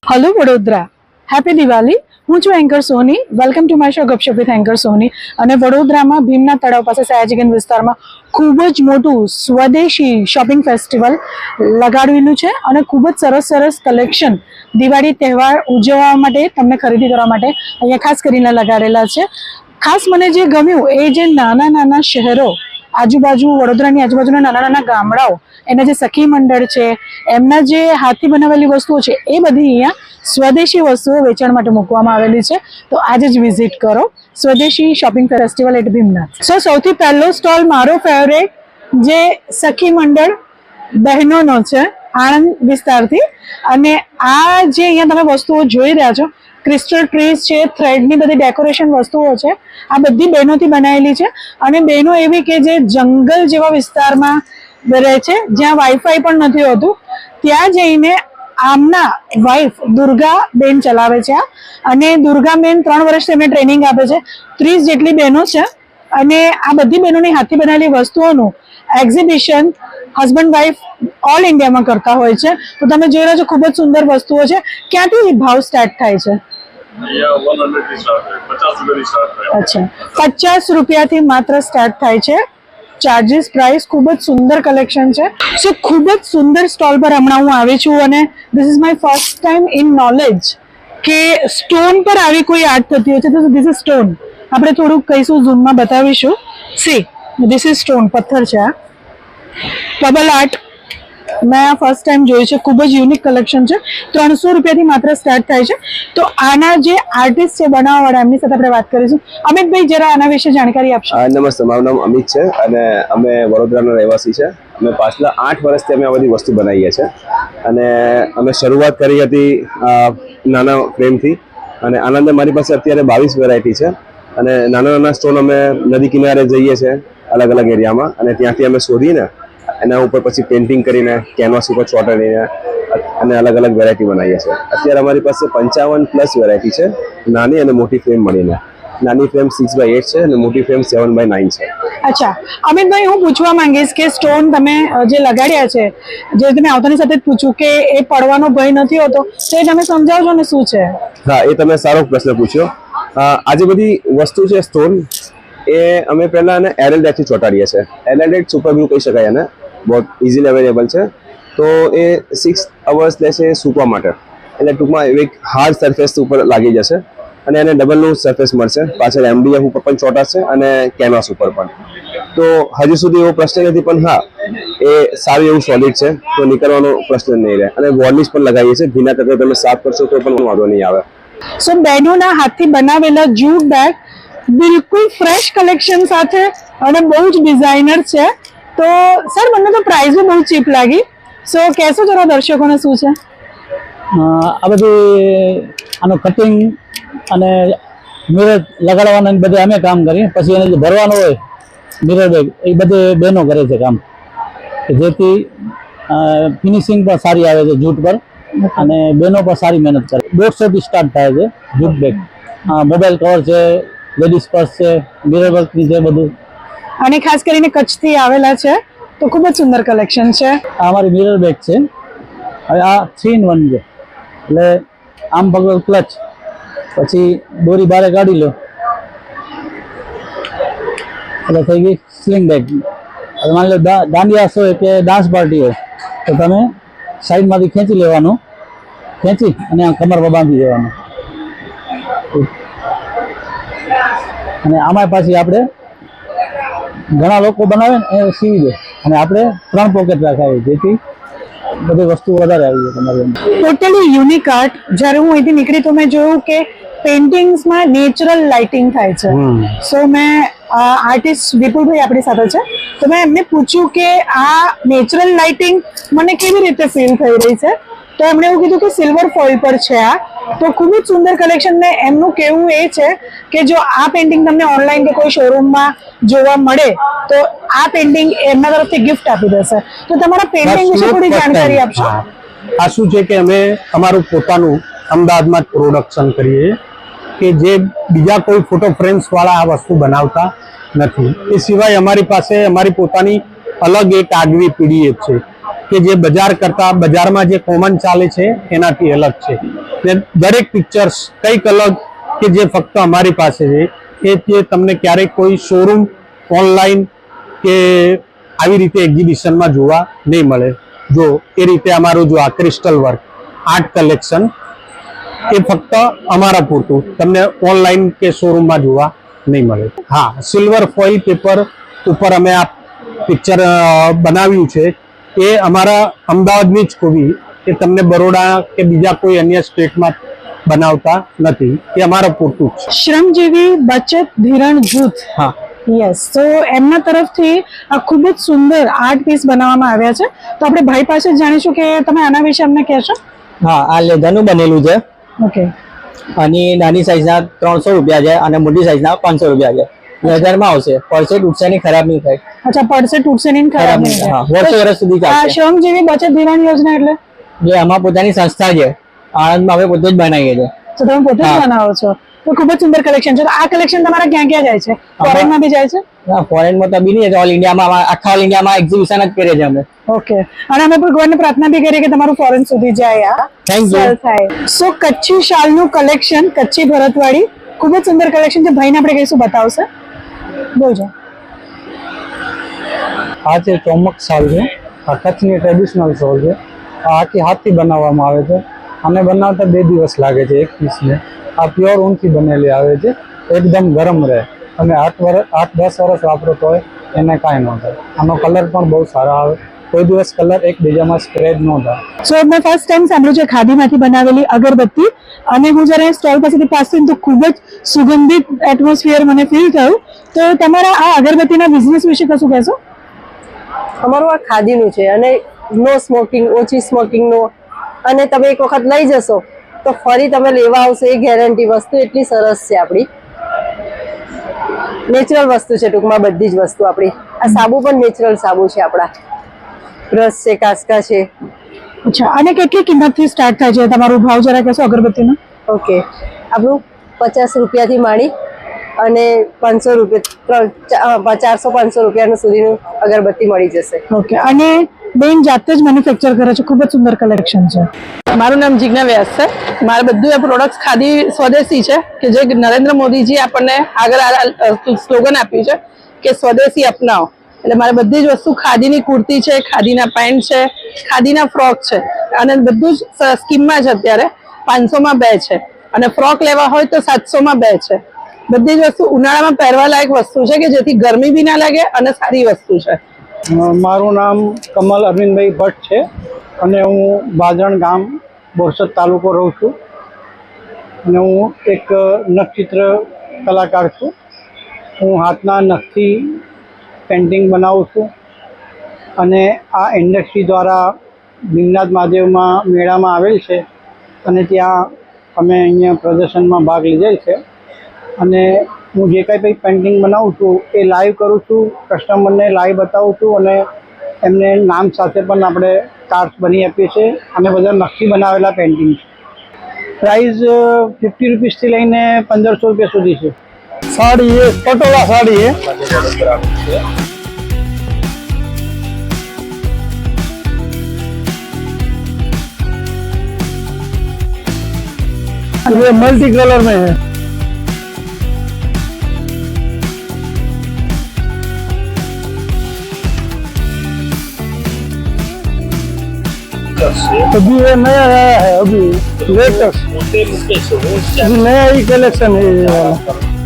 Hello Vadodara, happy Diwali. હું છું anchor Soni. Welcome to my show Gupshup with anchor Soni. અને વડોદરામાં ભીમના તળાવ પાસે સયાજીગંજ વિસ્તારમાં ખૂબ જ મોટું સ્વદેશી શોપિંગ ફેસ્ટિવલ લગાડેલું છે અને ખૂબ જ સરસ સરસ કલેક્શન દિવાળી તહેવાર ઉજવવા માટે તમને ખરીદી કરવા માટે અહીંયા ખાસ કરીને લગાડેલા છે। ખાસ મને જે ગમ્યું એ જે નાના નાના શહેરો આજુબાજુ વડોદરાની આજુબાજુના નાના નાના ગામડાઓ એના જે સખી મંડળ છે એમના જે હાથથી બનાવેલી વસ્તુઓ છે એ બધી અહીંયા સ્વદેશી વસ્તુઓ વેચાણ માટે મૂકવામાં આવેલી છે। તો આજે જ વિઝિટ કરો સ્વદેશી શોપિંગ ફેસ્ટિવલ એટ ભીમના। સૌથી પહેલો સ્ટોલ મારો ફેવરેટ જે સખી મંડળ બહેનોનો છે આણંદ વિસ્તારથી। અને આ જે અહીંયા તમે વસ્તુઓ જોઈ રહ્યા છો ક્રિસ્ટલ ટ્રીઝ છે, થ્રેડની બધી ડેકોરેશન વસ્તુઓ છે, આ બધી બહેનોથી બનાવેલી છે। અને બહેનો એવી કે જે જંગલ જેવા વિસ્તારમાં રહે છે જ્યાં વાઈફાઈ પણ નથી હોતું, ત્યાં જઈને આમના વાઇફ દુર્ગા બેન ચલાવે છે અને દુર્ગા બેન 3 વર્ષથી એમને ટ્રેનિંગ આપે છે। 30 જેટલી બહેનો છે અને આ બધી બહેનોની હાથથી બનાવેલી વસ્તુઓનું એક્ઝિબિશન હસબન્ડ વાઇફ ઓલ ઇન્ડિયામાં કરતા હોય છે। તો તમે જોઈ રહ્યા છો ખૂબ જ સુંદર વસ્તુઓ છે। ક્યાંથી ભાવ સ્ટાર્ટ થાય છે? अच्छा, 50 રૂપિયાથી માત્ર સ્ટાર્ટ થાય છે ચાર્જીસ પ્રાઇસ। ખૂબ જ સુંદર કલેક્શન છે। સો ખૂબ જ સુંદર સ્ટોલ પર હમણાં હું આવી છું અને this is my first time in knowledge કે સ્ટોન પર આવી કોઈ આર્ટ થતી હોય છે। તો ધીસ ઇઝ સ્ટોન, આપણે થોડુંક કહીશું, ઝૂમમાં બતાવીશું। સી ધીસ ઇઝ સ્ટોન, પથ્થર છે આ। બબલ આર્ટ મેં આ ફર્સ્ટ ટાઈમ જોયું છે। ખૂબ જ યુનિક કલેક્શન છે। 300 રૂપિયાથી માત્ર સ્ટાર્ટ થાય છે। તો આના જે આર્ટિસ્ટ છે બનાવવાવાળા એમની સાથે આપણે વાત કરીશું। અમિતભાઈ જરા આના વિશે જાણકારી આપશો? નમસ્તે, મારું નામ અમિત છે અને અમે વડોદરાના રહેવાસી છે। અમે પાછલા 8 વર્ષથી અમે આ બધી વસ્તુ બનાવીએ છીએ અને અમે શરૂઆત કરી હતી નાના ફ્રેમથી અને આનંદ મારી પાસે અત્યારે 22 વેરાયટી છે અને નાના નાના સ્ટોન અમે નદી કિનારે જઈએ છીએ અલગ અલગ એરિયામાં અને ત્યાંથી અમે શોધીને એના ઉપર પછી પેઇન્ટિંગ કરીને કેનવાસ ઉપર ચોંટાડીને અને અલગ અલગ વેરાયટી બનાવીએ છીએ। અત્યારે અમારી પાસે 55+ વેરાયટી છે, નાની અને મોટી ફ્રેમ મળીને। નાની ફ્રેમ 6x8 છે અને મોટી ફ્રેમ 7x9 છે। અચ્છા અમિતભાઈ, હું પૂછવા માંગીશ કે સ્ટોન તમે જે લગાડ્યા છે, જે તમે આવતાની સાથે જ પૂછ્યું કે એ પડવાનો ભય નથી હોતો, તો એ તમે સમજાવજો ને શું છે? હા, એ તમે સારો પ્રશ્ન પૂછ્યો। આ જે બધી વસ્તુ છે સ્ટોન, એ અમે પહેલા એને એરલડેટથી ચોંટાડીએ છીએ। એરલડેટ સુપર ગ્લુ કહી શકાય એને, બહુ ઇઝીલી અવેલેબલ છે। તો એ 6 અવર્સ લેશે સૂકવા માટે, એટલે ટૂંકમાં એક હાર્ડ સરફેસ ઉપર લાગી જશે અને એને ડબલનું સરફેસ મળશે। પાછળ MDF ઉપર પણ ચોંટાશે અને કેનવાસ ઉપર પણ। તો હજુ સુધી એવો પ્રશ્ન નથી, પણ હા એ સારું એવું સોલિડ છે, તો નીકળવાનો પ્રશ્ન નહીં રહે। અને વોર્નિશ પણ લગાવીએ છીએ, ભીના તત્વે તમે સાફ કરશો તો પણ વાંધો નહીં આવે। સો બહેનોના હાથથી બનાવેલા જૂટ બેગ બિલકુલ ફ્રેશ કલેક્શન સાથે અને બહુ જ ડિઝાઇનર છે। તો સર મને તો પ્રાઇસ બી બહુ ચીપ લાગી। સો કહેશો જરા દર્શકોને શું છે આ બધી? આનું કટિંગ અને મિરર લગાડવાનું બધે અમે કામ કરીએ, પછી એને જે ભરવાનું હોય મિરર બેગ એ બધે બહેનો કરે છે કામ, જેથી ફિનિશિંગ પણ સારી આવે છે જૂટ પર અને બહેનો પણ સારી મહેનત કરે। 150 થી સ્ટાર્ટ થાય છે જૂટ બેગ। મોબાઈલ કવર છે, લેડીઝ પર્સ છે, મિરર વર્કની છે બધું। અને ખાસ કરીને કચ્છથી આવેલા છે, તો ખૂબ જ સુંદર કલેક્શન છે। આ અમારી મિરર બેગ છે। હવે આ 3 in 1 છે, એટલે આમ પકડો ક્લચ, પછી દોરી બારે કાઢી લો એટલે થઈ ગઈ સ્લિંગ બેગ। હવે માની લો દાંડિયા હોય કે ડાન્સ પાર્ટી હોય તો તમે સાઈડમાંથી ખેંચી લેવાનું, ખેંચી અને આ કમર પર બાંધી દેવાનું અને આમાં પાછી આપણે ઘણા લોકો બનાવે ને એ સીવી દે અને આપણે 3 પોકેટ રાખાય, જેથી બધી વસ્તુ વધારે આવી જાય તમારી। Totally unique art. જ્યારે હું અહીંથી નીકળી તો મેં જોયું કે પેઇન્ટિંગ્સમાં નેચરલ લાઇટિંગ થાય છે। સો મેં આર્ટિસ્ટ વિપુલભાઈ આપણી સાથે છે, તો મેં એમને પૂછ્યું કે આ નેચરલ લાઇટિંગ મને કેવી રીતે ફીલ થઈ રહી છે, તો એમણે એવું કીધું કે સિલ્વર ફોઇલ પર છે આ। તો ખૂબ જ સુંદર કલેક્શન ને એમનું કહેવું એ છે કે જો આ પેઇન્ટિંગ તમને ઓનલાઈન કે કોઈ શોરૂમમાં જોવા મળે તો આ પેઇન્ટિંગ એમના તરફથી ગિફ્ટ આપી દેશે। તો તમારા પેઇન્ટિંગ વિશે થોડી જાણકારી આપશો? આ શું છે કે અમે અમારું પોતાનું અમદાવાદમાં જ પ્રોડક્શન કરીએ કે જે બીજા કોઈ ફોટો ફ્રેમ્સ વાળા આ વસ્તુ બનાવતા નથી। એ સિવાય અમારી પાસે અમારી પોતાની અલગ એક આગવી પીડીએફ છે કે જે બજાર કરતા બજારમાં જે કોમન ચાલે છે એનાથી અલગ છે ને દરેક પિક્ચર્સ કંઈક અલગ કે જે ફક્ત અમારી પાસે છે એ જે તમને ક્યારેક કોઈ શોરૂમ ઓનલાઈન કે આવી રીતે એક્ઝિબિશનમાં જોવા નહીં મળે. જો એ રીતે અમારું જો આ ક્રિસ્ટલ વર્ક આર્ટ કલેક્શન એ ફક્ત અમારા પૂરતું તમને ઓનલાઈન કે શોરૂમમાં જોવા નહીં મળે. હા, સિલ્વર ફોઇલ પેપર ઉપર અમે આ પિક્ચર બનાવ્યું છે એ અમારા અમદાવાદની જ ખૂબી એ તમને બરોડા કે બીજા કોઈ અન્ય સ્ટેટમાં બનાવતા નથી, એ અમારા પૂરતું જ છે. શ્રમજીવી બચત ધિરણ જૂથ, હા, યસ, તો એમના તરફથી આ ખૂબ જ સુંદર આર્ટ પીસ બનાવવામાં આવ્યા છે. તો આપણે ભાઈ પાસે જ જાણીશું કે તમે આના વિશે અમને કહેશો. હા, આ લેધરનું બનેલું છે. ઓકે, આની નાની સાઈઝના 300 રૂપિયા છે અને મોટી સાઈઝના 500 રૂપિયા છે. લેધરમાં આવશે, પડશે તૂટશે નહીં, ખરાબ નહીં થાય. અચ્છા, પડશે તૂટશે નહીં, ખરાબ નહીં થાય. હા, વર્ષો વર્ષ સુધી આ ચાલશે. શ્રમજીવી બચત ધિરાણ યોજના એટલે જે આમાં પોતાની સંસ્થા છે, આણંદમાં અમે પોતે જ બનાવીએ છીએ. તો તમે પોતે જ હા. બનાવો છો, તો ખૂબ જ સુંદર કલેક્શન છે. તો આ કલેક્શન તમારા ક્યાં ક્યાં જાય છે? ફોરેનમાં બી જાય છે? ફોરેનમાં તો બી નહીં, ઓલ ઇન્ડિયામાં, આખા ઓલ ઇન્ડિયામાં એક્ઝિબિશન જ કરીએ છીએ અમે. ઓકે, અને અમે ભગવાનને પ્રાર્થના બી કરીએ કે તમારું ફોરેન સુધી જાય. Thank you. સર થાય. સો કચ્છી શાલનું કલેક્શન, કચ્છી ભરતવાળી ખૂબ જ સુંદર કલેક્શન છે. ભાઈને આપણે કહીશું, બતાવશે. બોલજો. આ છે ચોમક શાલ છે, આ કચ્છની ટ્રેડિશનલ શાલ છે. આ આખી હાથથી બનાવવામાં આવે છે. આને બનાવતા 2 દિવસ લાગે છે એક પીસને. આ પ્યોર ઊનથી બનેલી આવે છે, એકદમ ગરમ રહે અને 8-10 વર્ષ વાપરો તો એને કાંઈ ન થાય. આનો કલર પણ બહુ સારો આવે, કોઈ દિવસ કલર એકબીજામાં સ્પ્રેડ ન થાય. સો મેં ફર્સ્ટ ટાઈમ સાંભળ્યું છે ખાદીમાંથી બનાવેલી અગરબત્તી, અને હું જ્યારે સ્ટોલ પાસેથી પાસ થઈને તો ખૂબ જ સુગંધિત એટમોસ્ફિયર મને ફીલ થયું. તો તમારા આ અગરબત્તીના બિઝનેસ વિશે કશું કહેશો? અમારું આ ખાદીનું છે અને નો સ્મોકિંગ, ઓછી સ્મોકિંગનો, અને તમે એક વખત લઈ જશો તો ફરી તમે લેવા આવશો એ ગેરંટી. વસ્તુ એટલી સરસ છે, આપણી નેચરલ વસ્તુ છે, ટૂંકમાં બધી જ વસ્તુ આપણી. આ સાબુ પણ નેચરલ સાબુ છે આપણા, બ્રશ છે, કાસ્કા છે. અચ્છા, અને કેટલી કિંમતથી સ્ટાર્ટ થાય છે? તમારો ભાવ જરા કહેશો અગરબત્તીનો? ઓકે, આપણું 50 રૂપિયાથી માંડી અને 500 રૂપિયા, 400-500 રૂપિયાનું સુધીનું અગરબત્તી મળી જશે. ઓકે, અને બેન જાતે જ મેન્યુફેક્ચર કરે છે, ખૂબ જ સુંદર કલેક્શન છે. મારું નામ જિજ્ઞા વ્યાસ છે. મારે બધું એ પ્રોડક્ટ્સ ખાદી સ્વદેશી છે, કે જે નરેન્દ્ર મોદીજી આપણને આગળ સ્લોગન આપ્યું છે કે સ્વદેશી અપનાવો. એટલે મારે બધી જ વસ્તુ, ખાદીની કુર્તી છે, ખાદીના પેન્ટ છે, ખાદીના ફ્રોક છે, અને બધું જ સ્કીમમાં છે. અત્યારે 500માં 2 છે, અને ફ્રોક લેવા હોય તો 700માં 2 છે. બધી જ વસ્તુ ઉનાળામાં પહેરવા લાયક વસ્તુ છે, કે જેથી ગરમી બી ના લાગે અને સારી વસ્તુ છે. મારું નામ કમલ અરવિંદભાઈ ભટ્ટ છે અને હું બાજણ ગામ, બોરસદ તાલુકો રહું છું. અને હું એક નખચિત્ર કલાકાર છું. હું હાથના નખથી પેઇન્ટિંગ બનાવું છું અને આ ઇન્ડસ્ટ્રી દ્વારા ભીમનાથ મહાદેવમાં મેળામાં આવેલ છે અને ત્યાં અમે અહીંયા પ્રદર્શનમાં ભાગ લીધેલ છે. અને હું જે કંઈ પેઇન્ટિંગ બનાવું છું એ લાઈવ કરું છું, કસ્ટમરને લાઈવ બતાવું છું અને એમને નામ સાથે પણ આપણે કાર્ડ્સ બની આપીએ છીએ. અને બધા નકશી બનાવેલા પેઇન્ટિંગ છે. પ્રાઇસ 50 રૂપીસથી લઈને 1500 રૂપિયા સુધી છે. સાડી એ પટોળા સાડી એ ये मल्टी कलर में है. अभी ये नया आया है, अभी लेटेस्ट, अभी नया ही कलेक्शन है ये वाला.